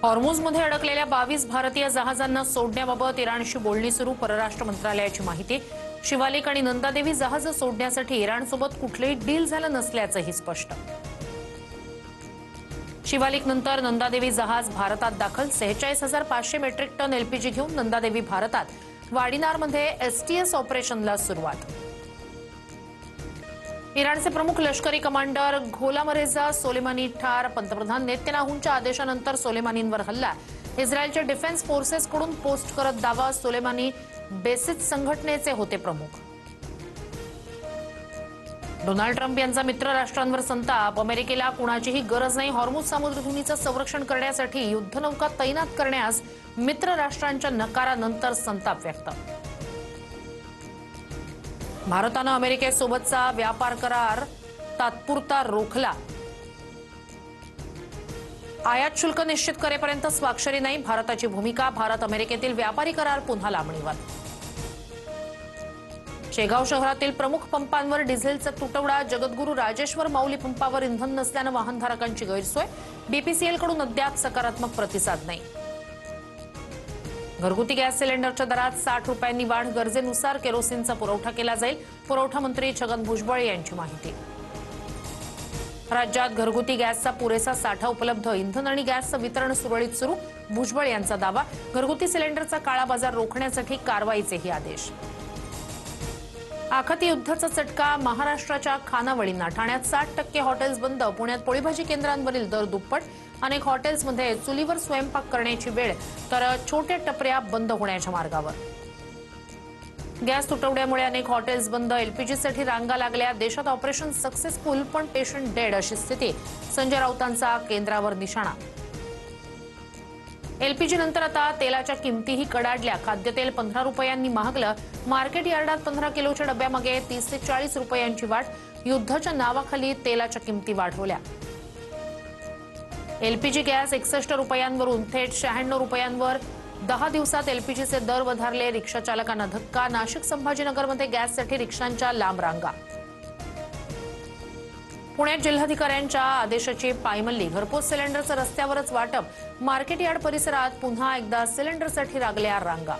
हॉर्मुझमध्ये अडकलेल्या 22 भारतीय जहाजांना सोडण्याबाबत इराणशी बोलणी सुरू, परराष्ट्र मंत्रालयाची माहिती। शिवालिक आणि नंदादेवी जहाज सोडण्यासाठी इराणसोबत कुठलेही डील झालं नसल्याचंही स्पष्ट। शिवालिक नंतर नंदादेवी जहाज भारतात दाखल, 46,500 मेट्रिक टन एलपीजी घेऊन नंदादेवी भारतात। वाडीनारमध्ये एसटीएस ऑपरेशनला सुरुवात। इराणचे प्रमुख लष्करी कमांडर घोलामरेजा सोलेमानी ठार, पंतप्रधान नेतन्याहूंच्या आदेशानंतर सोलेमानींवर हल्ला। इस्रायलच्या डिफेन्स फोर्सेसकडून पोस्ट करत दावा, सोलेमानी बेसिस संघटनेचे होते प्रमुख। डोनाल्ड ट्रम्प यांचा मित्र राष्ट्रांवर संताप, अमेरिकेला कुणाचीही गरज नाही, हॉर्मुझ सामुद्रधुनीचं संरक्षण करण्यासाठी युद्धनौका तैनात करण्यास मित्र राष्ट्रांच्या नकारानंतर संताप व्यक्त। भारतानं अमेरिकेसोबतचा व्यापार करार तात्पुरता रोखला, आयात शुल्क निश्चित करेपर्यंत स्वाक्षरी नाही, भारताची भूमिका, भारत अमेरिकेतील व्यापारी करार पुन्हा लांबणीवर। शेगाव शहरातील प्रमुख पंपांवर डिझेलचा तुटवडा, जगद्गुरू राजेश्वर माऊली पंपावर इंधन नसल्यानं वाहनधारकांची गैरसोय, बीपीसीएलकडून अद्याप सकारात्मक प्रतिसाद नाही। घरगुती गॅस सिलेंडरच्या दरात 60 रुपयांनी वाढ, गरजेनुसार केरोसिनचा पुरवठा केला जाईल, पुरवठा मंत्री छगन भुजबळ यांची माहिती। राज्यात घरगुती गॅसचा पुरेसा साठा उपलब्ध, इंधन आणि गॅसचं वितरण सुरळीत सुरू, भुजबळ यांचा दावा, घरगुती सिलेंडरचा काळा बाजार रोखण्यासाठी कारवाईचेही आदेश। आखती युद्धाचा चटका महाराष्ट्राच्या खानावळींना, ठाण्यात 60% हॉटेल्स बंद, पुण्यात पोळीभाजी केंद्रांवरील दर दुप्पट, अनेक हॉटेल्समध्ये चुलीवर स्वयंपाक करण्याची वेळ, तर छोट्या टपऱ्या बंद होण्याच्या मार्गावर। गॅस तुटवड्यामुळे अनेक हॉटेल्स बंद, एलपीजीसाठी रांगा लागल्या, देशात ऑपरेशन सक्सेसफुल पण पेशंट डेड अशी स्थिती, संजय राऊतांचा केंद्रावर निशाणा। एलपीजी नंतर आता तेलाच्या किमतीही कडाडल्या, खाद्यतेल 15 रुपयांनी महागलं, मार्केट यार्डात 15 किलोच्या डब्यामागे 30 ते 40 रुपयांची वाढ, युद्धाच्या नावाखाली तेलाच्या किमती वाढवल्या। एलपीजी गॅस 61 रुपयांवरून थेट 96 रुपयांवर, 10 दिवसात एलपीजीचे दर वधारले, रिक्षा चालकांना धक्का, नाशिक संभाजीनगरमध्ये गॅससाठी रिक्षांच्या लांब रांगा। पुण्यात जिल्हाधिकाऱ्यांच्या आदेशाची पायमल्ली, घरपोच सिलेंडरचं रस्त्यावरच वाटप, मार्केट यार्ड परिसरात पुन्हा एकदा सिलेंडरसाठी लागल्या रांगा।